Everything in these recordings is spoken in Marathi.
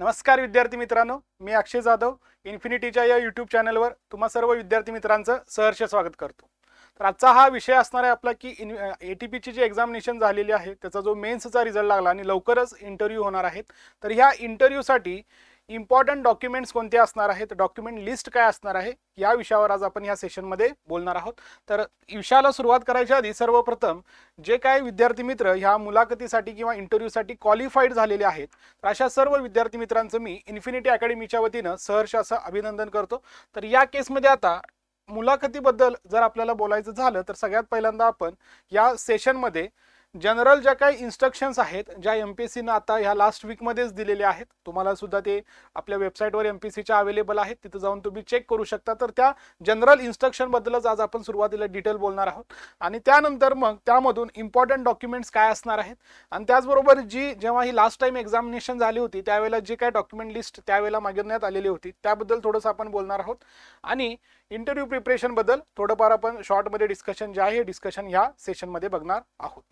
नमस्कार विद्यार्थी मित्रांनो, मी अक्षय जाधव इन्फिनिटीच्या या यूट्यूब चॅनलवर तुम्हा सर्व विद्यार्थी मित्रांचं सहर्ष स्वागत करतो। तर आजचा हा विषय असणार आहे आपला की ATPची जी एक्झामिनेशन झालेली आहे त्याचा जो मेन्सचा रिझल्ट लागला आणि लवकरच इंटरव्ह्यू होणार आहेत। तर ह्या इंटरव्ह्यूसाठी इम्पॉर्टंट डॉक्युमेंट्स कोणते असणार आहेत, डॉक्युमेंट लिस्ट काय असणार आहे, या विषयावर आज आपण या सेशनमध्ये बोलणार आहोत। तर विषयाला सुरुवात करायच्या आधी सर्वप्रथम जे काय विद्यार्थी मित्र ह्या मुलाखतीसाठी किंवा इंटरव्ह्यूसाठी क्वालिफाईड झालेले आहेत तर अशा सर्व विद्यार्थी मित्रांचं मी इन्फिनिटी अकॅडमीच्या वतीनं सहर्ष असं अभिनंदन करतो। तर या केसमध्ये आता मुलाखतीबद्दल जर आपल्याला बोलायचं झालं तर सगळ्यात पहिल्यांदा आपण या सेशनमध्ये जनरल ज्या काही इन्स्ट्रक्शन्स आहेत ज्या MPSCनं आता ह्या लास्ट वीकमध्येच दिलेल्या आहेत, तुम्हाला सुद्धा ते आपल्या वेबसाईटवर MPSCच्या अवेलेबल आहेत, तिथे जाऊन तुम्ही चेक करू शकता। तर त्या जनरल इन्स्ट्रक्शनबद्दलच आज आपण सुरुवातीला डिटेल बोलणार आहोत आणि त्यानंतर मग त्यामधून इम्पॉर्टंट डॉक्युमेंट्स काय असणार आहेत आणि त्याचबरोबर जेव्हा ही लास्ट टाइम एक्झामिनेशन झाली होती त्यावेळेला जे काय डॉक्युमेंट लिस्ट त्यावेळेला मागवण्यात आलेली होती त्याबद्दल थोडंसं आपण बोलणार आहोत आणि इंटरव्ह्यू प्रिपरेशन बद्दल थोडंफार आपण शॉर्टमध्ये डिस्कशन जे आहे डिस्कशन ह्या सेशनमध्ये बघणार आहोत।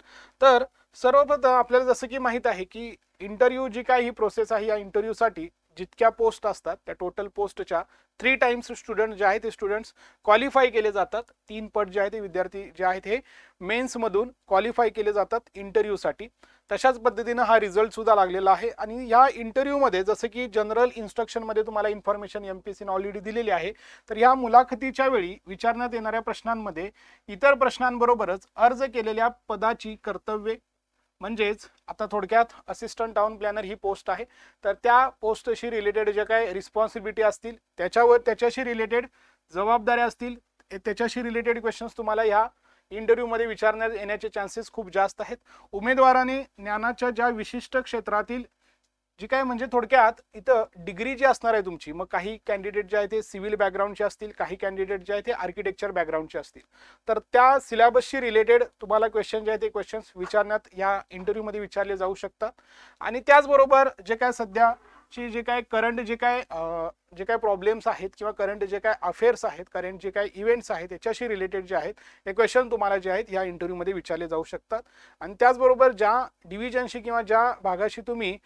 तर सर्वप्रथम आपल्याला जसं की माहित आहे की इंटरव्ह्यू जी काही ही प्रोसेस आहे या इंटरव्ह्यूसाठी जितक्या पोस्ट असतात त्या टोटल पोस्टच्या 3 टाइम्स स्टुडंट जे आहेत ते स्टुडंट्स क्वालिफाय केले जातात। 3 पट जे आहेत ते विद्यार्थी जे आहेत हे मेन्समधून क्वालिफाय केले जातात इंटरव्ह्यूसाठी। तशाच पद्धतीनं हा रिझल्ट सुद्धा लागलेला आहे आणि या इंटरव्ह्यूमध्ये जसं की जनरल इन्स्ट्रक्शनमध्ये तुम्हाला इन्फॉर्मेशन MPSCने ऑलरेडी दिलेली आहे। तर या मुलाखतीच्या वेळी विचारण्यात येणाऱ्या प्रश्नांमध्ये इतर प्रश्नांबरोबरच अर्ज केलेल्या पदाची कर्तव्ये म्हणजेच आता थोडक्यात असिस्टंट टाउन प्लॅनर ही पोस्ट आहे तर त्या पोस्टशी रिलेटेड जे काही रिस्पॉन्सिबिलिटी असतील त्याच्याशी रिलेटेड जबाबदाऱ्या असतील त्याच्याशी रिलेटेड क्वेश्चन्स तुम्हाला या इंटरव्ह्यूमध्ये विचारण्यात येण्याचे चान्सेस खूप जास्त आहेत। उमेदवाराने ज्ञानाच्या ज्या विशिष्ट क्षेत्रातील जी काय म्हणजे थोडक्यात इथं डिग्री जी असणार आहे तुमची, मग काही कॅन्डिडेट जे आहे ते सिव्हिल बॅकग्राऊंडचे असतील, काही कॅन्डिडेट जे आहे ते आर्किटेक्चर बॅकग्राऊंडचे असतील, तर त्या सिलेबसशी रिलेटेड तुम्हाला क्वेश्चन जे आहे ते क्वेश्चन्स विचारण्यात या इंटरव्ह्यूमध्ये विचारले जाऊ शकतात। आणि त्याचबरोबर जे काय सध्याची जे काय करंट जे काय प्रॉब्लेम्स आहेत किंवा करंट जे काय अफेअर्स आहेत, करंट जे काय इव्हेंट्स आहेत त्याच्याशी रिलेटेड जे आहेत हे क्वेश्चन तुम्हाला जे आहेत या इंटरव्ह्यूमध्ये विचारले जाऊ शकतात। आणि त्याचबरोबर ज्या डिव्हिजनशी किंवा ज्या भागाशी तुम्ही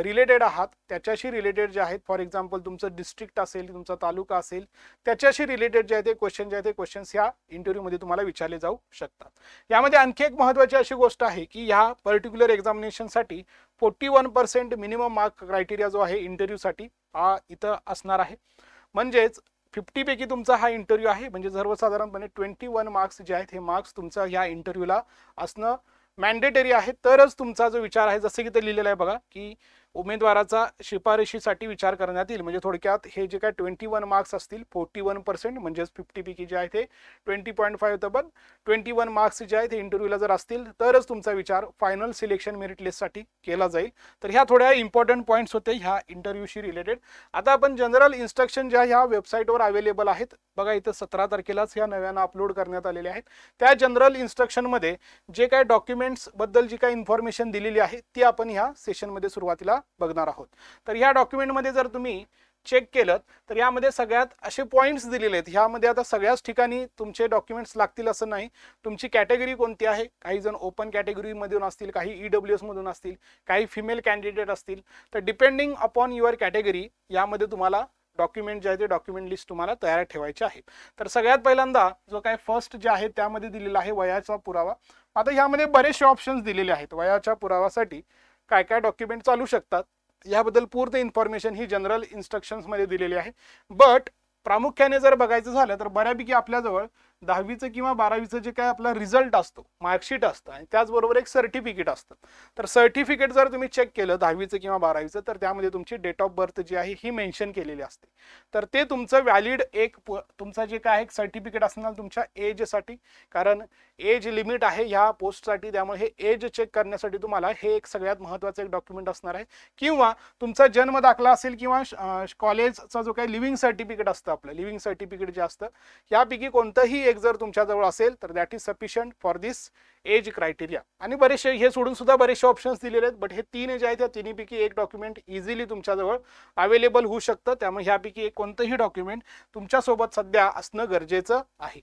रिलेटेड आहात त्याच्याशी रिलेटेड जे आहेत, फॉर एक्झाम्पल तुमचं डिस्ट्रिक्ट असेल, तुमचा तालुका असेल, त्याच्याशी रिलेटेड जे आहे ते क्वेश्चन जे आहे ते क्वेश्चन्स ह्या इंटरव्ह्यूमध्ये तुम्हाला विचारले जाऊ शकतात। यामध्ये आणखी एक महत्त्वाची अशी गोष्ट आहे की ह्या पर्टिक्युलर एक्झामिनेशनसाठी 41% मिनिमम मार्क क्रायटेरिया जो आहे इंटरव्ह्यूसाठी हा इथं असणार आहे। म्हणजेच 50 पैकी तुमचा हा इंटरव्ह्यू आहे, म्हणजे सर्वसाधारणपणे 21 मार्क्स जे आहेत हे मार्क्स तुमचा ह्या इंटरव्ह्यूला असणं मॅन्डेटरी आहे। तरच तुमचा जो विचार आहे जसं की ते लिहिलेलं आहे बघा की उमेदवाराचा शिफारशीसाठी विचार करण्यात येईल। म्हणजे थोडक्यात हे जे काय 21 मार्क्स असतील 41% म्हणजेच 50 पैकी जे आहे ते 20.5 होतं, पण 21 मार्क्स जे आहेत ते इंटरव्ह्यूला जर असतील तरच तुमचा विचार फायनल सिलेक्शन मेरिट लिस्टसाठी केला जाईल। तर ह्या थोड्या इम्पॉर्टंट पॉईंट्स होते ह्या इंटरव्ह्यूशी रिलेटेड। आता आपण जनरल इन्स्ट्रक्शन ज्या ह्या वेबसाईटवर अवेलेबल आहेत बघा, इथं 17 तारखेलाच ह्या नव्यानं अपलोड करण्यात आलेले आहेत। त्या जनरल इन्स्ट्रक्शनमध्ये जे काय डॉक्युमेंट्स बद्दल जी काय इन्फॉर्मेशन दिलेली आहे ती आपण ह्या सेशनमध्ये सुरुवातीला बघणार आहोत। तर ह्या डॉक्युमेंटमध्ये जर तुम्ही चेक केलं तर यामध्ये सगळ्यात असे पॉइंट्स दिलेले आहेत। ह्यामध्ये आता सगळ्याच ठिकाणी तुमचे डॉक्युमेंट्स लागतील असं नाही, तुमची कॅटेगरी कोणती आहे, काही जण ओपन कॅटेगरीमधून असतील, काही EWS मधून असतील, काही फिमेल कॅन्डिडेट असतील, तर डिपेंडिंग अपॉन युअर कॅटेगरी यामध्ये तुम्हाला डॉक्युमेंट जे आहे ते डॉक्युमेंट लिस्ट तुम्हाला तयार ठेवायची आहे। तर सगळ्यात पहिल्यांदा जो काय फर्स्ट जे आहे त्यामध्ये दिलेला आहे वयाचा पुरावा। आता ह्यामध्ये बरेचसे ऑप्शन्स दिलेले आहेत वयाच्या पुराव्यासाठी काय काय डॉक्युमेंट चालू शकतात याबद्दल पूर्ण इन्फॉर्मेशन ही जनरल इन्स्ट्रक्शन्स मध्ये दिलेली आहे। बट प्रामुख्याने जर बघायचं झालं तर बऱ्यापैकी आपल्याजवळ 10वीचं किंवा 12वीचं जे काय आपला रिझल्ट असतो, मार्कशीट असतं आणि त्याचबरोबर एक सर्टिफिकेट असतं। तर सर्टिफिकेट जर तुम्ही चेक केलं 10वीचं किंवा 12वीचं तर त्यामध्ये तुमची डेट ऑफ बर्थ जी आहे ही मेन्शन केलेली असते। तर ते तुमचं व्हॅलिड एक तुमचा जे काय एक सर्टिफिकेट असणार तुमच्या एजसाठी, कारण एज लिमिट आहे ह्या पोस्टसाठी, त्यामुळे हे एज चेक करण्यासाठी तुम्हाला हे एक सगळ्यात महत्त्वाचं एक डॉक्युमेंट असणार आहे। किंवा तुमचा जन्म दाखला असेल किंवा कॉलेजचा जो काही लिव्हिंग सर्टिफिकेट असतं, आपलं लिव्हिंग सर्टिफिकेट जे असतं यापैकी कोणतंही एक जर तुमच्याजवळ असेल तर that is sufficient for this as criteria. आणि बरेचसे हे सोडून सुद्धा बरेचसे ऑप्शन्स दिलेले आहेत, बट हे 3 जे आहेत त्या तिन्हीपैकी एक डॉक्युमेंट इझिली तुमच्याजवळ अवेलेबल होऊ शकतं, त्यामुळे ह्यापैकी एक कोणतंही डॉक्युमेंट तुमच्यासोबत सध्या असणं गरजेचं आहे।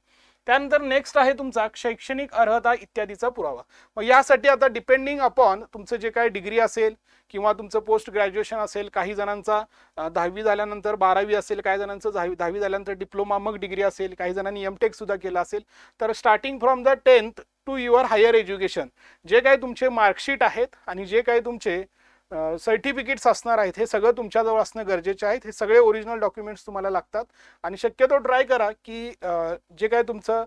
त्यानंतर नेक्स्ट आहे तुमचा शैक्षणिक अर्हता इत्यादीचा पुरावा. मग यासाठी आता डिपेंडिंग अपॉन तुमचं जे काही डिग्री असेल किंवा तुमचं पोस्ट ग्रॅज्युएशन असेल, काही जणांचा 10वी झाल्यानंतर 12वी असेल, काही जणांचं 10वी झाल्यानंतर डिप्लोमा मग डिग्री असेल, काही जणांनी एमटेक सुद्धा केलं असेल. तर starting from the 10th to your higher education जे काही तुमचे मार्कशीट आहेत आणि जे काही तुमचे सर्टिफिकेट्स असणार आहेत हे सगळं तुमच्याजवळ असणं गरजेचे आहेत. हे सगळे ओरिजिनल डॉक्युमेंट्स तुम्हाला लागतात आणि शक्यतो ट्राय करा की जे काय तुमचं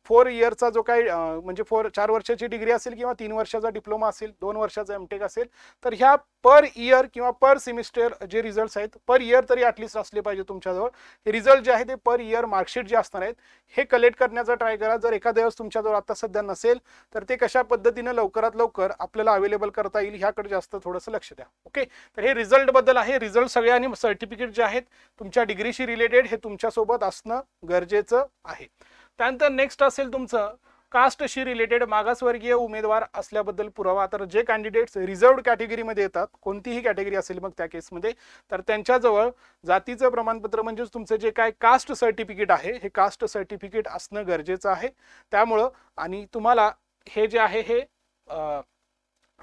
4 इयरचा जो काही म्हणजे 4 वर्षाची डिग्री असेल किंवा 3 वर्षाचा डिप्लोमा असेल, 2 वर्षाचा एमटेक असेल, तर ह्या पर इयर किंवा पर सेमिस्टर जे रिझल्ट्स आहेत पर इयर तरी ॲटलिस्ट असले पाहिजे तुमच्याजवळ. हे रिझल्ट जे आहे ते पर इयर मार्कशीट जे असणार आहेत हे कलेक्ट करण्याचा ट्राय करा. जर एखाद्या वेळेस तुमच्याजवळ आता सध्या नसेल तर ते कशा पद्धतीनं लवकरात लवकर आपल्याला अवेलेबल करता येईल ह्याकडे जास्त थोडंसं लक्ष द्या. ओके, तर हे रिझल्ट बद्दल आहे. रिझल्ट सगळे आणि सर्टिफिकेट जे आहेत तुमच्या डिग्रीशी रिलेटेड हे तुमच्यासोबत असणं गरजेचं आहे. त्यानंतर नेक्स्ट असेल तुमचं कास्टशी रिलेटेड मागासवर्गीय उमेदवार असल्याबद्दल पुरावा. तर जे कॅन्डिडेट्स रिझर्व्ड कॅटेगरीमध्ये येतात, कोणतीही कॅटेगरी असेल मग त्या केसमध्ये, तर त्यांच्याजवळ जातीचं प्रमाणपत्र म्हणजेच तुमचं जे काय कास्ट सर्टिफिकेट आहे हे कास्ट सर्टिफिकेट असणं गरजेचं आहे. त्यामुळं आणि तुम्हाला हे जे आहे हे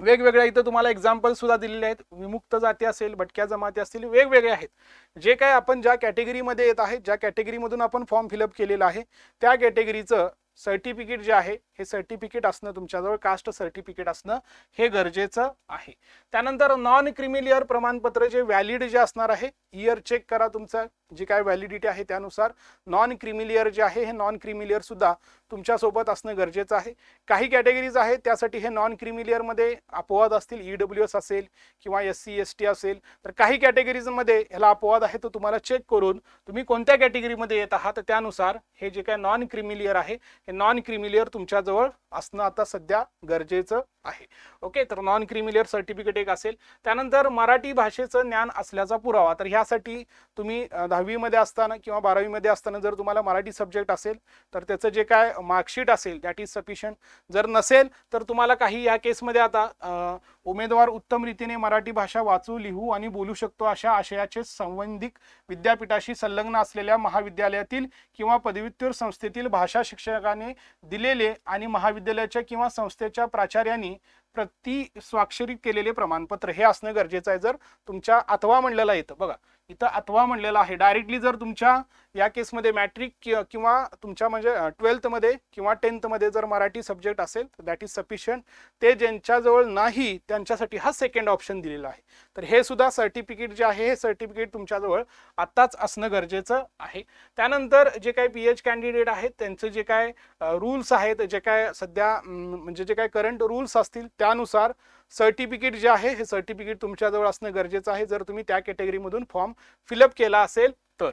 वेगवेगळ्या इथं तुम्हाला एक्झाम्पल सुद्धा दिलेले आहेत. विमुक्त जाती असेल, भटक्या जमाती असतील, वेगवेगळे आहेत. जे काय आपण ज्या कॅटेगरीमध्ये येत आहे, ज्या कॅटेगरीमधून आपण फॉर्म फिलअप केलेला आहे त्या कॅटेगरीचं सर्टिफिकेट जे आहे हे सर्टिफिकेट असणं तुमच्याजवळ कास्ट सर्टिफिकेट असणं हे गरजेचं आहे. त्यानंतर नॉन क्रिमिलियर प्रमाणपत्र जे व्हॅलिड जे असणार आहे, इयर चेक करा तुमचं जी काय व्हॅलिडिटी आहे त्यानुसार. नॉन क्रिमिलियर जे आहे हे नॉन क्रिमिलियर सुद्धा तुमच्यासोबत असणं गरजेचं आहे. काही कॅटेगरीज आहेत त्यासाठी हे नॉन क्रिमिलियरमध्ये अपवाद असतील, EWS असेल किंवा SC ST असेल, तर काही कॅटेगरीजमध्ये ह्याला अपवाद आहे. तर तुम्हाला चेक करून तुम्ही कोणत्या कॅटेगरीमध्ये येत आहात त्यानुसार हे जे काय नॉन क्रिमिलियर आहे हे नॉन क्रिमिलियर तुमच्याजवळ असणं आता सध्या गरजेचं आहे. ओके, तर नॉन क्रिमिलियर सर्टिफिकेट एक असेल. त्यानंतर मराठी भाषेचं ज्ञान असल्याचा पुरावा. तर ह्यासाठी तुम्ही 10वी मध्ये असताना किंवा 12वी मध्ये असताना जर तुम्हाला मराठी सब्जेक्ट असेल तर त्याचं जे काय मार्कशीट असेल दॅट इज सफिशियंट. जर नसेल तर तुम्हाला काही या केसमध्ये आता उमेदवार उत्तम रीतीने मराठी भाषा वाचू, लिहू आणि बोलू शकतो अशा आशयाचे संबंधित विद्यापीठाशी संलग्न असलेल्या महाविद्यालयातील किंवा पदव्युत्तर संस्थेतील भाषा शिक्षकाने दिलेले आणि महाविद्यालयाच्या किंवा संस्थेच्या प्राचार्यांनी प्रति स्वाक्षरित केलेले प्रमाणपत्र हे असणं गरजेचं आहे. जर तुमच्या अथवा म्हणलेला येतं बघा इथं अथवा म्हणलेला आहे. डायरेक्टली जर तुमच्या या केसमध्ये मॅट्रिक किंवा तुमच्या म्हणजे 12th मध्ये किंवा 10th मध्ये जर मराठी सब्जेक्ट असेल तर दॅट इज सफिशियंट. ते ज्यांच्याजवळ नाही त्यांच्यासाठी हा सेकंड ऑप्शन दिलेला आहे. तर हे सुद्धा सर्टिफिकेट जे आहे हे सर्टिफिकेट तुमच्याजवळ आत्ताच असणं गरजेचं आहे. त्यानंतर जे काही PH कॅन्डिडेट आहेत त्यांचे जे काय रूल्स आहेत, जे काय सध्या म्हणजे जे काय करंट रूल्स असतील त्यानुसार सर्टिफिकेट जे आहे हे सर्टिफिकेट तुमच्याजवळ असणं गरजेचं आहे जर तुम्ही त्या कॅटेगरीमधून फॉर्म फिलअप केला असेल तर.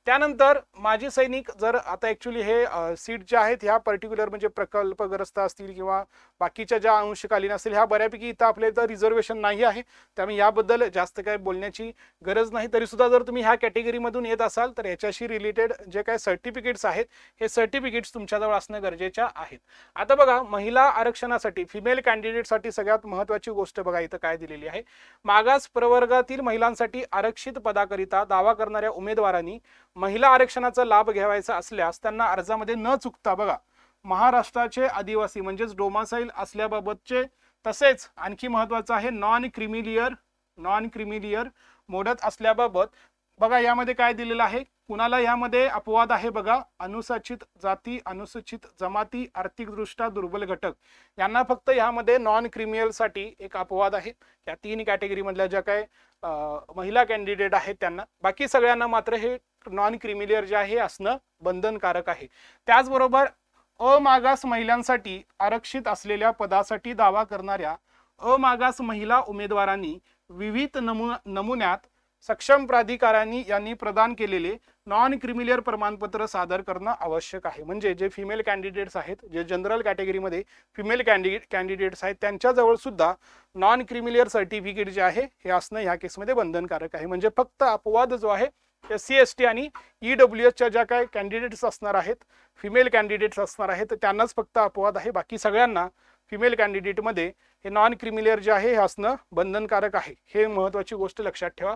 त्यानंतर माजी सैनिक जर आता ॲक्च्युली हे सीट जे आहेत ह्या पर्टिक्युलर म्हणजे प्रकल्पग्रस्त असतील किंवा बाकीच्या ज्या अंशकालीन असतील ह्या बऱ्यापैकी इथं आपल्या इथं रिझर्वेशन नाही आहे, त्यामुळे याबद्दल जास्त काय बोलण्याची गरज नाही. तरी सुद्धा जर तुम्ही ह्या कॅटेगरीमधून येत असाल तर याच्याशी रिलेटेड जे काय सर्टिफिकेट्स आहेत हे सर्टिफिकेट्स तुमच्याजवळ असणं गरजेच्या आहेत. आता बघा महिला आरक्षणासाठी फिमेल कॅन्डिडेटसाठी सगळ्यात महत्त्वाची गोष्ट बघा इथं काय दिलेली आहे. मागास प्रवर्गातील महिलांसाठी आरक्षित पदाकरिता दावा करणाऱ्या उमेदवारांनी महिला आरक्षणाचा लाभ घ्यावायचा असल्यास त्यांना अर्जामध्ये न चुकता बघा महाराष्ट्राचे आदिवासी म्हणजेच डोमासाईल असल्याबाबतचे, तसेच आणखी महत्त्वाचं आहे नॉन क्रिमिलियर मोडत असल्याबाबत बघा यामध्ये काय दिलेलं आहे. कुणाला यामध्ये अपवाद आहे बघा, अनुसूचित जाती, अनुसूचित जमाती, आर्थिकदृष्ट्या दुर्बल घटक यांना फक्त यामध्ये नॉन क्रिमिनल साठी एक अपवाद आहे. या 3 कॅटेगरी मधल्या ज्या काय महिला कॅन्डिडेट आहेत त्यांना, बाकी सगळ्यांना मात्र हे नॉन क्रिमिलियर जे आहे असणं बंधनकारक आहे. त्याचबरोबर अमागास महिलांसाठी आरक्षित असलेल्या पदासाठी दावा करणाऱ्या अमागास महिला उमेदवारांनी विविध नमुन्यात सक्षम प्राधिकाऱ्यांनी यांनी प्रदान केलेले नॉन क्रिमिलियर प्रमाणपत्र सादर करणं आवश्यक आहे. म्हणजे जे फिमेल कॅन्डिडेट्स आहेत, जे जनरल कॅटेगरीमध्ये फिमेल कॅन्डिडेट्स आहेत त्यांच्याजवळ सुद्धा नॉन क्रिमिलियर सर्टिफिकेट जे आहे हे असणं ह्या केसमध्ये बंधनकारक आहे. म्हणजे फक्त अपवाद जो आहे SC ST आणि EWSच्या ज्या काय कॅन्डिडेट्स असणार आहेत, फिमेल कॅन्डिडेट्स असणार आहेत त्यांनाच फक्त अपवाद आहे. बाकी सगळ्यांना फिमेल कॅन्डिडेटमध्ये हे नॉन क्रिमिलियर जे आहे हे असणं बंधनकारक आहे. हे महत्त्वाची गोष्ट लक्षात ठेवा.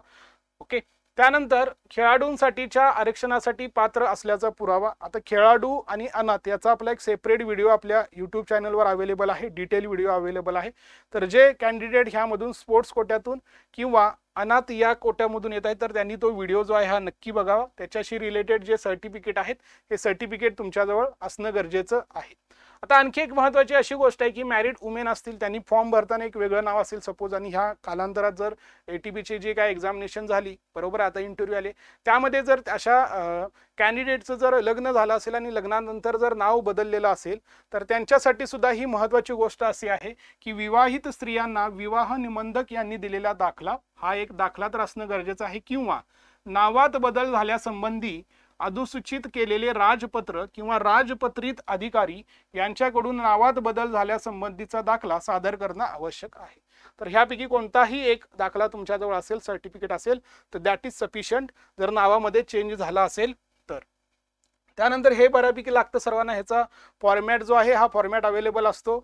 ओके, त्यानंतर खेळाडूंसाठीच्या आरक्षणासाठी पात्र असल्याचा पुरावा. आता खेळाडू आणि अनाथ याचा आपला एक सेपरेट व्हिडिओ आपल्या यूट्यूब चॅनलवर अवेलेबल आहे, डिटेल व्हिडिओ अवेलेबल आहे. तर जे कॅन्डिडेट ह्यामधून स्पोर्ट्स कोट्यातून किंवा अनाथ या कोट्यामधून येत आहेत तर त्यांनी तो व्हिडिओ जो आहे हा नक्की बघावा. त्याच्याशी रिलेटेड जे सर्टिफिकेट आहेत हे सर्टिफिकेट तुमच्याजवळ असणं गरजेचं आहे. आता आणखी एक महत्त्वाची अशी गोष्ट आहे की मॅरिड वुमेन असतील त्यांनी फॉर्म भरताना एक वेगळं नाव असेल सपोज, आणि ह्या कालांतरात जर ATPची जी काय एक्झामिनेशन झाली बरोबर, आता इंटरव्ह्यू आले, त्यामध्ये जर अशा कॅन्डिडेटचं जर लग्न झालं असेल आणि लग्नानंतर जर नाव बदललेलं असेल तर त्यांच्यासाठी सुद्धा ही महत्त्वाची गोष्ट अशी आहे की विवाहित स्त्रियांना विवाह निबंधक यांनी दिलेला दाखला, हा एक दाखला तर असणं गरजेचं आहे, किंवा नावात बदल झाल्यासंबंधी अधिसूचित केलेले राजपत्र किंवा राजपत्रित अधिकारी यांच्याकडून नावात बदल झाल्यासंबंधीचा दाखला सादर करणं आवश्यक आहे. तर ह्यापैकी कोणताही एक दाखला तुमच्याजवळ असेल, सर्टिफिकेट असेल तर दॅट इज सफिशियंट जर नावामध्ये चेंज झाला असेल तर. त्यानंतर हे बऱ्यापैकी लागतं सर्वांना, ह्याचा फॉर्मॅट जो आहे हा फॉर्मॅट अवेलेबल असतो,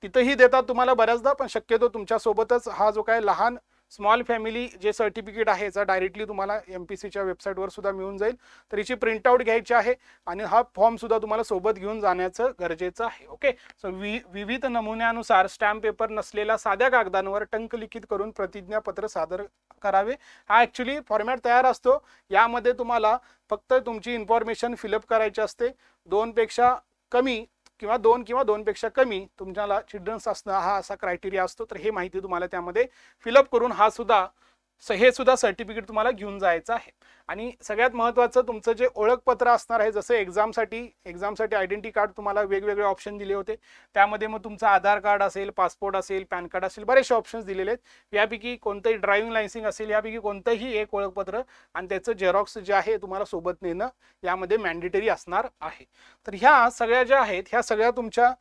तिथंही देतात तुम्हाला बऱ्याचदा, पण शक्यतो तुमच्यासोबतच हा जो काय लहान स्मॉल फॅमिली जे सर्टिफिकेट आहे याचा डायरेक्टली तुम्हाला MPSCच्या वेबसाईटवर सुद्धा मिळून जाईल. तर याची प्रिंटआउट घ्यायची आहे आणि हा फॉर्म सुद्धा तुम्हाला सोबत घेऊन जाण्याचं गरजेचं आहे. ओके, सो विविध नमुन्यानुसार स्टॅम्प पेपर नसलेल्या साध्या कागदांवर टंकलिखित करून प्रतिज्ञापत्र सादर करावे. हा ॲक्च्युली फॉर्मॅट तयार असतो, यामध्ये तुम्हाला फक्त तुमची इन्फॉर्मेशन फिलअप करायची असते. 2 पेक्षा कमी किंवा 2 किंवा 2 पेक्षा कमी तुमच्याला चिल्ड्रन्स असणं हा असा क्रायटेरिया असतो. तर हे माहिती तुम्हाला त्यामध्ये फिलअप करून हे सुद्धा सर्टिफिकेट तुम्हाला घेऊन जायचं आहे. आणि सगळ्यात महत्त्वाचं तुमचं जे ओळखपत्र असणार आहे, जसं एक्झामसाठी आयडेंटिटी कार्ड तुम्हाला वेगवेगळे ऑप्शन दिले होते, त्यामध्ये मग तुमचं आधार कार्ड असेल, पासपोर्ट असेल, पॅन कार्ड असेल, बरेचसे ऑप्शन्स दिलेले आहेत. यापैकी कोणतंही ड्रायव्हिंग लायसन्स असेल, यापैकी कोणतंही एक ओळखपत्र आणि त्याचं झेरॉक्स जे आहे तुम्हाला सोबत नेणं यामध्ये मॅन्डेटरी असणार आहे. तर ह्या सगळ्या ज्या आहेत ह्या सगळ्या तुमच्या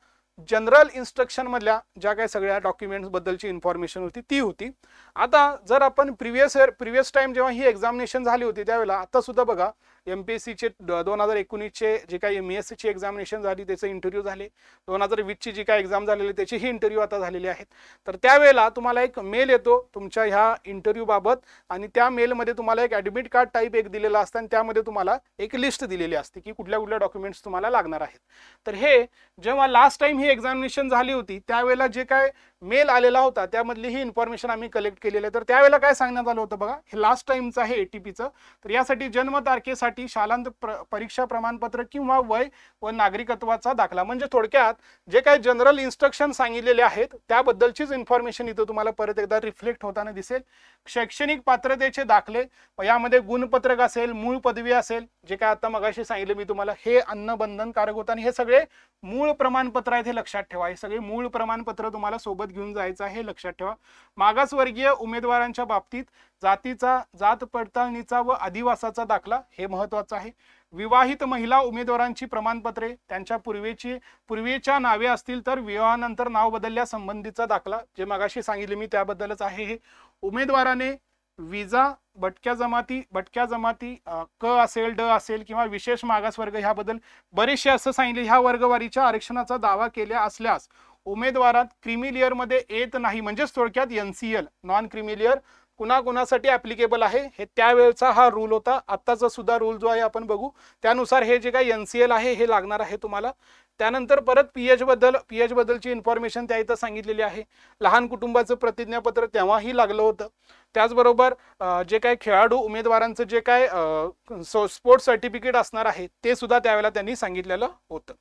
जनरल इन्स्ट्रक्शन मधल्या ज्या काही सगळ्या डॉक्युमेंट्स बद्दलची इन्फॉर्मेशन होती ती होती. आता जर आपण प्रिव्हियस टाइम जेव्हा ही एक्झामिनेशन झाली होती त्यावेळेला, आता सुद्धा बघा MPSCचे 2019चे जे काही MESCची एक्झामिनेशन झाली त्याचे इंटरव्ह्यू झाले, 2020ची जी काही एक्झाम झालेली त्याचीही इंटरव्ह्यू आता झालेले आहेत. तर त्यावेळेला तुम्हाला एक मेल येतो तुमच्या ह्या इंटरव्ह्यू बाबत, आणि त्या मेलमध्ये तुम्हाला एक ॲडमिट कार्ड टाईप एक दिलेला असतं आणि त्यामध्ये तुम्हाला एक लिस्ट दिलेली असते की कुठल्या कुठल्या डॉक्युमेंट्स तुम्हाला लागणार आहेत. तर हे जेव्हा लास्ट टाइम ही एक्झामिनेशन झाली होती त्यावेळेला जे काय मेल आलेला होता त्यामधली ही इन्फॉर्मेशन आम्ही कलेक्ट केलेली आहे. तर त्यावेळेला काय सांगण्यात आलं होतं बघा, हे लास्ट टाइमचं आहे ATPचं. तर यासाठी जन्मतारखेसाठी शालांत परीक्षा प्रमाणपत्र किंवा वय व नागरिकत्वाचा दाखला, म्हणजे थोडक्यात जे काही जनरल इन्स्ट्रक्शन सांगितलेले आहेत त्याबद्दलचीच इन्फॉर्मेशन इथं तुम्हाला परत एकदा रिफ्लेक्ट होताना दिसेल. शैक्षणिक पात्रतेचे दाखले, यामध्ये गुणपत्रक असेल, मूळ पदवी असेल, जे काय आता मगाशी सांगितलं मी तुम्हाला, हे अन्न बंधनकारक होतं आणि हे सगळे मूळ प्रमाणपत्र आहेत, हे लक्षात ठेवा. हे सगळे मूळ प्रमाणपत्र तुम्हाला सोबत घेऊन जायचं आहे, हे लक्षात ठेवा. मागासवर्गीय उमेदवारांच्या बाबतीत जातीचा, जात पडताळणीचा व अधिवासाचा दाखला हे महत्त्वाचं आहे. विवाहित महिला उमेदवारांची प्रमाणपत्रे, त्यांच्या पूर्वीच्या नावे असतील तर विवाहानंतर नाव बदलल्यासंबंधीचा दाखला, जे मगाशी सांगितले मी त्याबद्दलच आहे. हे उमेदवाराने विजा, भटक्या जमाती क असेल, ड असेल किंवा विशेष मागासवर्ग ह्याबद्दल बरेचसे असं सांगितले, ह्या वर्गवारीच्या आरक्षणाचा दावा केला असल्यास उमेदवारात क्रिमी मध्ये येत नाही, म्हणजेच थोडक्यात NCL नॉन क्रिमिलियर कुणाकुणासाठी ऍप्लिकेबल आहे हे त्यावेळचा हा रूल होता. आत्ताचा सुद्धा रूल जो आहे आपण बघू, त्यानुसार हे जे काही NCL आहे हे लागणार आहे तुम्हाला. त्यानंतर परत PH बद्दलची इन्फॉर्मेशन त्या इथं सांगितलेली आहे. लहान कुटुंबाचं प्रतिज्ञापत्र तेव्हाही लागलं होतं. त्याचबरोबर जे काही खेळाडू उमेदवारांचं जे काय स्पोर्ट्स सर्टिफिकेट असणार आहे ते सुद्धा त्यावेळेला त्यांनी सांगितलेलं होतं.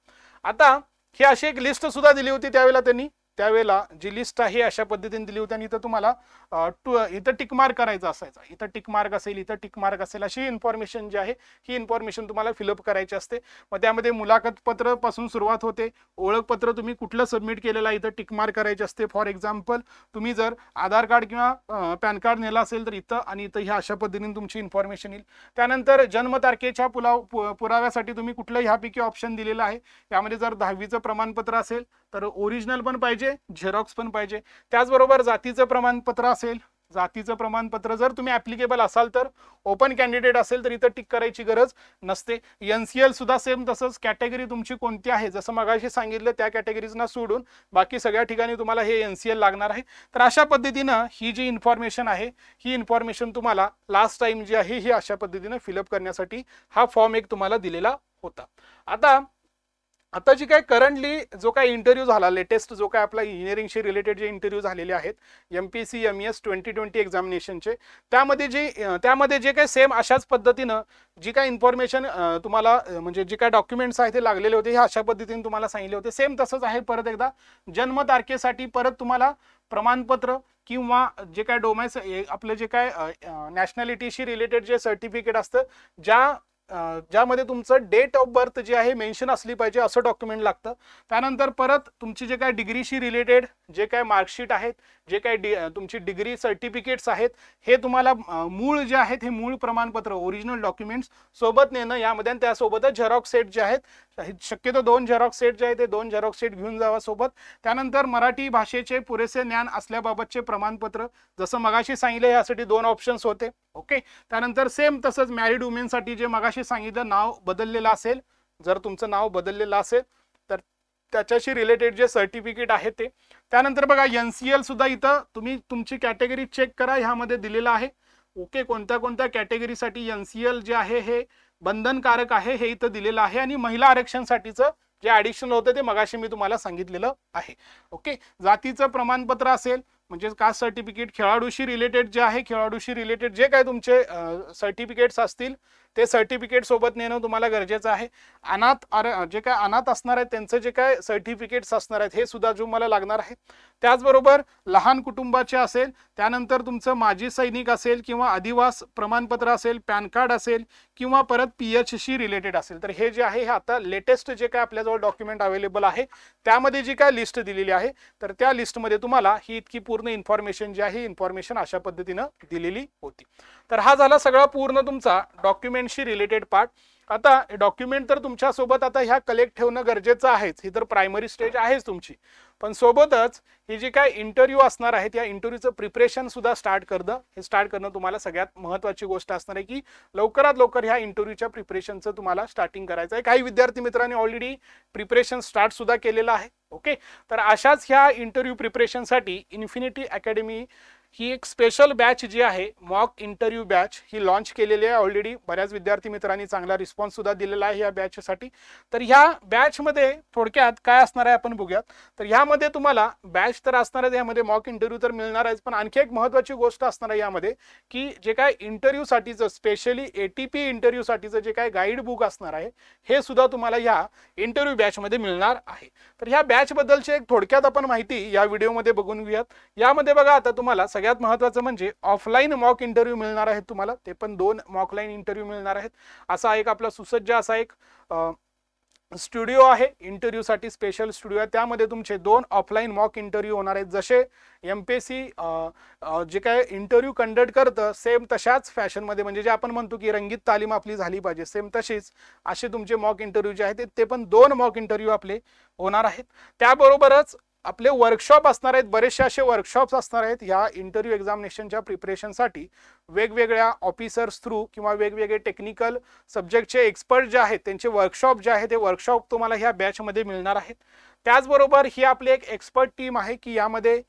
आता ही अशी एक लिस्ट सुद्धा दिली होती त्यावेळेला जी लिस्ट आहे अशा पद्धतीने दिली होती आणि इथं तुम्हाला इथं टिक मार्क करायचा असायचा, इथं टिक मार्क असेल, इथं टिक मार्क असेल, अशी इन्फॉर्मेशन जी आहे ही इन्फॉर्मेशन तुम्हाला फिलअप करायची असते. मग त्यामध्ये मुलाखत पत्र पासून सुरुवात होते, ओळखपत्र तुम्ही कुठलं सबमिट केलेलं आहे इथं टिक मार्क करायचे असते. फॉर एक्झाम्पल तुम्ही जर आधार कार्ड किंवा पॅन कार्ड नेला असेल तर इथं आणि इथं ह्या अशा पद्धतीने तुमची इन्फॉर्मेशन येईल. त्यानंतर जन्मतारखेच्या पुराव्यासाठी तुम्ही कुठलं ह्यापैकी ऑप्शन दिलेलं आहे, यामध्ये जर 10वीचं प्रमाणपत्र असेल तर ओरिजिनल पण पाहिजे, झेरॉक्स पण पाहिजे. त्याचबरोबर जातीचं प्रमाणपत्र असेल, जातीचं प्रमाणपत्र, जर तुम्ही ऍप्लिकेबल असाल तर, ओपन कॅन्डिडेट असेल तर इथं टिक करायची गरज नसते. NCL सुद्धा सेम तसंच, कॅटेगरी तुमची कोणती आहे जसं मगाशी सांगितलं त्या कॅटेगरीजना सोडून बाकी सगळ्या ठिकाणी तुम्हाला हे NCL लागणार आहे. तर अशा पद्धतीनं ही जी इन्फॉर्मेशन आहे ही इन्फॉर्मेशन तुम्हाला लास्ट टाइम जी आहे ही अशा पद्धतीनं फिलअप करण्यासाठी हा फॉर्म एक तुम्हाला दिलेला होता. आता जी काय करंटली जो काय इंटरव्ह्यू झाला लेटेस्ट, जो काय आपला इंजिनिअरिंगशी रिलेटेड जे इंटरव्ह्यू झालेले आहेत MPC MES 2020 एक्झामिनेशनचे, त्यामध्ये जे काय सेम अशाच पद्धतीनं जी काय इन्फॉर्मेशन तुम्हाला म्हणजे जे काय डॉक्युमेंट्स आहेत ते लागलेले होते हे अशा पद्धतीने तुम्हाला सांगितले होते. सेम तसंच आहे. परत एकदा जन्मतारखेसाठी परत तुम्हाला प्रमाणपत्र किंवा जे काय डोमेस आपलं जे काय नॅशनॅलिटीशी रिलेटेड जे सर्टिफिकेट असतं ज्यामध्ये तुमचं डेट ऑफ बर्थ जे आहे मेन्शन असली पाहिजे असं डॉक्युमेंट लागतं. त्यानंतर परत तुमची जे काय डिग्रीशी रिलेटेड जे काय मार्कशीट आहेत, जे काय तुमची डिग्री सर्टिफिकेट्स आहेत हे तुम्हाला मूळ जे आहेत हे मूळ प्रमाणपत्र ओरिजिनल डॉक्युमेंट्स सोबत नेणं यामध्ये, आणि त्यासोबतच झेरॉक्स सेट जे आहेत शक्यतो 2 झेरॉक्स सेट जे आहेत ते 2 झेरॉक्स सेट घेऊन जावा सोबत. त्यानंतर मराठी भाषेचे पुरेसे ज्ञान असल्याबाबतचे प्रमाणपत्र, जसं मगाशी सांगितलं यासाठी 2 ऑप्शन्स होते. ओके. त्यानंतर सेम तसंच मॅरिड वुमेनसाठी जे मगाशी सांगितलं नाव बदललेलं असेल, जर तुमचं नाव बदललेलं असेल तर त्याच्याशी रिलेटेड जे सर्टिफिकेट आहे ते. त्यानंतर बघा NCL सुद्धा इथं तुम्ही तुमची कॅटेगरी चेक करा, ह्यामध्ये दिलेलं आहे. ओके. कोणत्या कोणत्या कॅटेगरीसाठी NCL जे आहे हे बंधनकारक आहे हे इथं दिलेलं आहे, आणि महिला आरक्षणसाठीचं जे ॲडिशनल होतं ते मगाशी मी तुम्हाला सांगितलेलं आहे. ओके. जातीचं प्रमाणपत्र असेल म्हणजे कास्ट सर्टिफिकेट, खेळाडूशी रिलेटेड जे आहे खेळाडूशी रिलेटेड जे काय तुमचे सर्टिफिकेट्स असतील ते सर्टिफिकेट सोबत नेणं तुम्हाला गरजेचं आहे. जे काय अनाथ असणार आहेत त्यांचं जे काय सर्टिफिकेट्स असणार आहेत हे सुद्धा तुम्हाला लागणार आहे. त्याचबरोबर लहान कुटुंबाचे असेल, त्यानंतर तुमचं माजी सैनिक असेल किंवा अधिवास प्रमाणपत्र असेल, पॅन कार्ड असेल किंवा परत PHशी रिलेटेड असेल, तर हे जे आहे हे आता लेटेस्ट जे काय आपल्याजवळ डॉक्युमेंट अवेलेबल आहे त्यामध्ये जी काय लिस्ट दिलेली आहे तर त्या लिस्टमध्ये तुम्हाला ही इतकी पूर्ण इन्फॉर्मेशन जी आहे इन्फॉर्मेशन अशा पद्धतीनं दिलेली होती. तर हा झाला सगळा पूर्ण तुमचा डॉक्युमेंटशी रिलेटेड पार्ट. आता डॉक्युमेंट तर तुमच्या सोबत आता ह्या कलेक्ट ठेवणं गरजेचं आहेच, ही तर प्रायमरी स्टेज आहेच तुमची, पण सोबतच ही जी काय इंटरव्ह्यू असणार आहे त्या इंटरव्ह्यूचं प्रिपरेशन सुद्धा स्टार्ट करणं तुम्हाला सगळ्यात महत्त्वाची गोष्ट असणार आहे की लवकरात लवकर ह्या इंटरव्ह्यूच्या प्रिपरेशनचं तुम्हाला स्टार्टिंग करायचं आहे. काही विद्यार्थी मित्रांनी ऑलरेडी प्रिपरेशन स्टार्ट सुद्धा केलेलं आहे. ओके. तर अशाच ह्या इंटरव्ह्यू प्रिपरेशनसाठी इन्फिनिटी अकॅडमी ही एक स्पेशल बॅच जी आहे मॉक इंटरव्ह्यू बॅच ही लॉन्च केलेली आहे ऑलरेडी. बऱ्याच विद्यार्थी मित्रांनी चांगला रिस्पॉन्स सुद्धा दिलेला आहे या बॅचसाठी. तर ह्या बॅचमध्ये थोडक्यात काय असणार आहे आपण बघूयात. तर ह्यामध्ये तुम्हाला बॅच तर असणार आहे, यामध्ये मॉक इंटरव्ह्यू तर मिळणार आहे, पण आणखी एक महत्त्वाची गोष्ट असणार आहे यामध्ये की जे काय इंटरव्ह्यूसाठीचं स्पेशली ATP इंटरव्ह्यूसाठीचं जे काय गाईड बुक असणार आहे हे सुद्धा तुम्हाला ह्या इंटरव्ह्यू बॅचमध्ये मिळणार आहे. तर ह्या बॅचबद्दलची एक थोडक्यात आपण माहिती या व्हिडिओमध्ये बघून घेऊयात. यामध्ये बघा आता तुम्हाला सगळ्यात महत्त्वाचं म्हणजे ऑफलाईन मॉक इंटरव्ह्यू मिळणार आहेत तुम्हाला, ते पण 2 मॉकलाईन इंटरव्ह्यू मिळणार आहेत. असा एक आपला सुसज्ज असा एक स्टुडिओ आहे इंटरव्ह्यूसाठी, स्पेशल स्टुडिओ आहे. त्यामध्ये तुमचे 2 ऑफलाईन मॉक इंटरव्ह्यू होणार आहेत. जसे MPSC जे काय इंटरव्ह्यू कंडक्ट करतं सेम तशाच फॅशनमध्ये, म्हणजे जे आपण म्हणतो की रंगीत तालीम आपली झाली पाहिजे सेम तशीच असे तुमचे मॉक इंटरव्ह्यू जे आहेत ते पण 2 मॉक इंटरव्ह्यू आपले होणार आहेत. त्याबरोबरच आपले वर्कशॉप असणार आहेत, बरेचसे असे वर्कशॉप्स असणार आहेत ह्या इंटरव्ह्यू एक्झामिनेशनच्या प्रिपरेशनसाठी. वेगवेगळ्या ऑफिसर्स थ्रू किंवा वेगवेगळे टेक्निकल सब्जेक्टचे एक्सपर्ट जे आहेत त्यांचे वर्कशॉप जे आहेत ते वर्कशॉप तुम्हाला ह्या बॅचमध्ये मिळणार आहेत. त्याचबरोबर ही आपली एक एक्सपर्ट टीम आहे की यामध्ये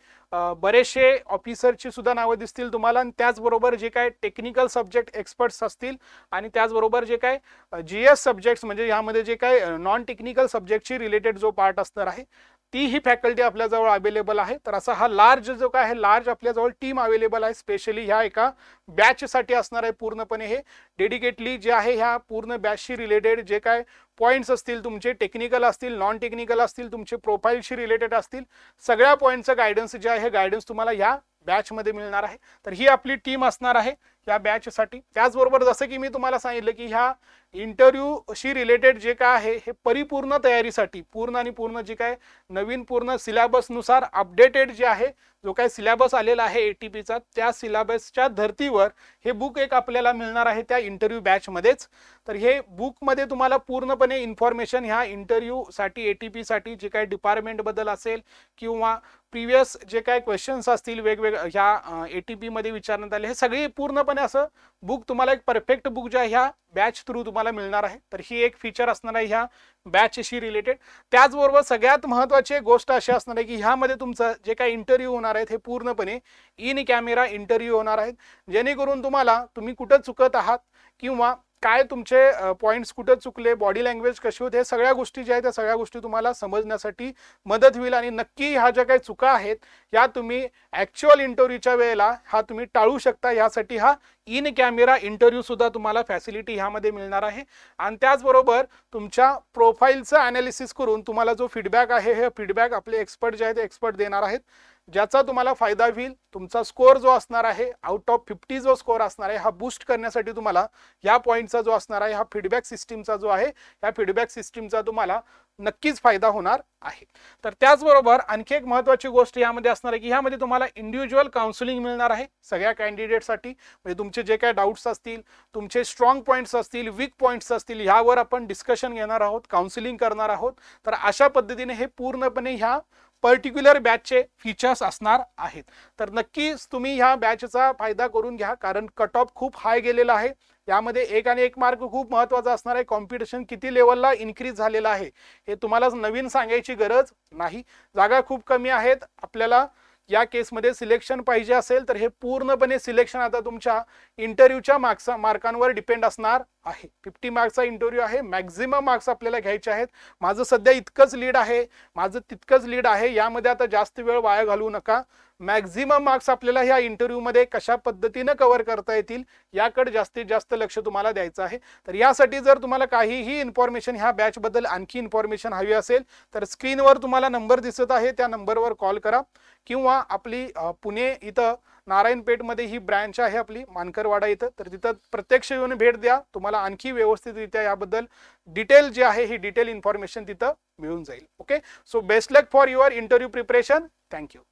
बरेचसे ऑफिसरची सुद्धा नावं दिसतील तुम्हाला, आणि त्याचबरोबर जे काय टेक्निकल सब्जेक्ट एक्सपर्ट्स असतील आणि त्याचबरोबर जे काय GS सब्जेक्ट्स म्हणजे यामध्ये जे काय नॉन टेक्निकल सब्जेक्टशी रिलेटेड जो पार्ट असणार आहे ती ही फॅकल्टी आपल्याजवळ अवेलेबल आहे. तर असा हा लार्ज जो काय आहे लार्ज आपल्याजवळ टीम अवेलेबल आहे स्पेशली ह्या एका बॅचसाठी असणार आहे. पूर्णपणे हे डेडिकेटली जे आहे ह्या पूर्ण बॅचशी रिलेटेड जे काय पॉईंट्स असतील तुमचे टेक्निकल असतील नॉन टेक्निकल असतील तुमचे प्रोफाईलशी रिलेटेड असतील सगळ्या पॉईंटचं गायडन्स जे आहे गायडन्स तुम्हाला ह्या बॅचमध्ये मिळणार आहे. तर ही आपली टीम असणार आहे या बॅचसाठी. त्याचबरोबर जसं की मी तुम्हाला सांगितलं की ह्या इंटरव्ह्यूशी रिलेटेड जे काय आहे हे परिपूर्ण तयारीसाठी पूर्ण जे काय नवीन पूर्ण सिलेबसनुसार अपडेटेड जे आहे जो काय सिलेबस आलेला आहे ATPचा त्या सिलेबसच्या धर्तीवर हे बुक एक आपल्याला मिळणार आहे त्या इंटरव्ह्यू बॅचमध्येच. तर हे बुकमध्ये तुम्हाला पूर्णपणे इन्फॉर्मेशन ह्या इंटरव्ह्यूसाठी ATPसाठी जे काय डिपार्टमेंटबद्दल असेल किंवा प्रिव्हियस जे काय क्वेश्चन्स असतील वेगवेगळ्या ह्या ATP मध्ये विचारण्यात आले, हे सगळे पूर्णपणे असं बुक तुम्हाला एक परफेक्ट बुक जे आहे ह्या बॅच थ्रू तुम्हाला मिळणार आहे. तर ही एक फीचर असणार आहे ह्या बॅचशी रिलेटेड. त्याचबरोबर सगळ्यात महत्त्वाची गोष्ट अशी असणार आहे की ह्यामध्ये तुमचं जे काही इंटरव्ह्यू होणार आहेत हे पूर्णपणे इन कॅमेरा इंटरव्ह्यू होणार आहेत, जेणेकरून तुम्ही कुठं चुकत आहात किंवा काय तुमचे पॉईंट्स कुठे चुकले, बॉडी लँग्वेज कशी होते, हे सगळ्या गोष्टी ज्या आहेत त्या सगळ्या गोष्टी तुम्हाला समजण्यासाठी मदत होईल. आणि नक्की ह्या ज्या काही चुका आहेत या तुम्ही ॲक्च्युअल इंटरव्ह्यूच्या वेळेला हा तुम्ही टाळू शकता. यासाठी हा इन कॅमेरा इंटरव्ह्यू सुद्धा तुम्हाला फॅसिलिटी ह्यामध्ये मिळणार आहे. आणि त्याचबरोबर तुमच्या प्रोफाईलचं ॲनालिसिस करून तुम्हाला जो फीडबॅक आहे हे फीडबॅक आपले एक्सपर्ट जे आहेत ते एक्सपर्ट देणार आहेत, ज्याचा तुम्हाला फायदा होईल. तुमचा स्कोअर जो असणार आहे आउट ऑफ 50 जो स्कोअर असणार आहे हा बूस्ट करण्यासाठी तुम्हाला या पॉईंटचा जो असणार आहे हा फीडबॅक सिस्टीमचा जो आहे या फीडबॅक सिस्टीमचा तुम्हाला नक्कीच फायदा होणार आहे. तर त्याचबरोबर आणखी एक महत्त्वाची गोष्ट यामध्ये असणार आहे की ह्यामध्ये तुम्हाला इंडिव्हिज्युअल काउन्सिलिंग मिळणार आहे सगळ्या कॅन्डिडेटसाठी. म्हणजे तुमचे जे काही डाऊट्स असतील, तुमचे स्ट्रॉंग पॉईंट्स असतील, वीक पॉईंट्स असतील, ह्यावर आपण डिस्कशन घेणार आहोत, काउन्सिलिंग करणार आहोत. तर अशा पद्धतीने हे पूर्णपणे ह्या पर्टिक्युलर बॅचचे फीचर्स असणार आहेत. तर नक्कीच तुम्ही ह्या बॅचचा फायदा करून घ्या, कारण कट ऑफ खूप हाय गेलेला आहे. यामध्ये एक आणि एक मार्क खूप महत्त्वाचा असणार आहे. कॉम्पिटिशन किती लेवलला इन्क्रीज झालेलं आहे हे तुम्हाला नवीन सांगायची गरज नाही. जागा खूप कमी आहेत. आपल्याला या केसमध्ये सिलेक्शन पाहिजे असेल तर हे पूर्णपणे सिलेक्शन आता तुमच्या इंटरव्ह्यूच्या मार्कांवर डिपेंड असणार आहे. 50 मार्क्सचा इंटरव्ह्यू आहे, मॅक्झिमम मार्क्स आपल्याला घ्यायचे आहेत. माझं सध्या इतकंच लीड आहे, माझं तितकंच लीड आहे. यामध्ये आता जास्त वेळ वाया घालवू नका. मॅक्झिमम मार्क्स आपल्याला ह्या इंटरव्ह्यूमध्ये कशा पद्धतीने कव्हर करता येतील याकडे जास्तीत जास्त लक्ष तुम्हाला द्यायचं आहे. तर यासाठी जर तुम्हाला काहीही इन्फॉर्मेशन ह्या बॅचबद्दल आणखी इन्फॉर्मेशन हवी असेल तर स्क्रीनवर तुम्हाला नंबर दिसत आहे, त्या नंबरवर कॉल करा किंवा आपली पुणे इथं नारायणपेठमध्ये ही ब्रँच आहे आपली मानकरवाडा इथं, तर तिथं प्रत्यक्ष येऊन भेट द्या. तुम्हाला आणखी व्यवस्थितरित्या याबद्दल डिटेल जे आहे ही डिटेल इन्फॉर्मेशन तिथं मिळून जाईल. Okay, so best luck for your interview preparation. Thank you.